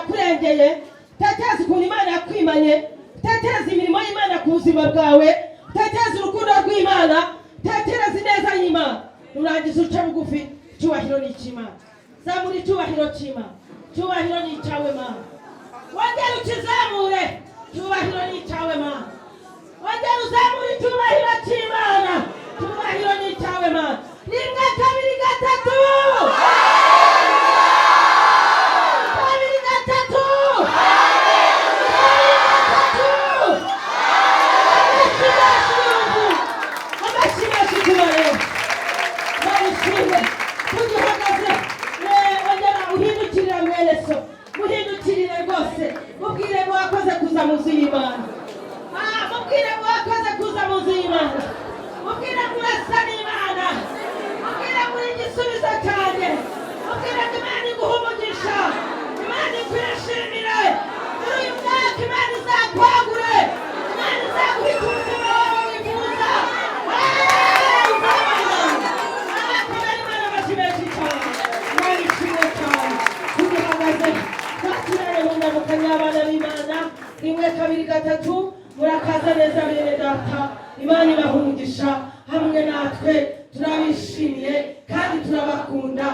yakurengeye, tekereza ukuntu Imana yakwimanye, tekereza imirimo y'Imana ku buzima bwawe, tekereza urukundo rw'Imana, tekereza ineza y'Imana. Nurangiza uce bugufi. Cyubahiro ni icy'Imana. Zamura icyubahiro cy'Imana. Cyubahiro ni icyawe Mana. Wongera ukizamure. Cyubahiro ni icyawe Mana. Wongera uzamure icyubahiro cy'Imana. Cyubahiro ni icyawe Mana. Rimwe, kabiri, gatatu. Kabiri, gatatu. Amashyi cyubahiro. Barishimwe. Tugihagaze. Wongera uhindukirira mwereso. Muhindukirire rwose. Mubwire ngo wakoze kuza mu nzu y'Imana. Mubwire ngo wakoze kuza mu nzu y'Imana. Mubwire ngo urasa n'Imana. Mubwire ngo uri igisubizo cyanjye. Mubwire ngo Imana iguha umugisha. Imana ikwishimire. Muri uyu mwaka Imana izakwagure. Imana izaguha umutima wawe wifuza. Kubera Imana amashyi menshi cyane. Imana ishimwe cyane. Tugihagaze. Twakirane mu ndamukanya y'abana b'Imana. Rimwe, kabiri, gatatu. Murakaza neza bene data. Imana ibaha umugisha hamwe natwe. Turabishimiye kandi turabakunda.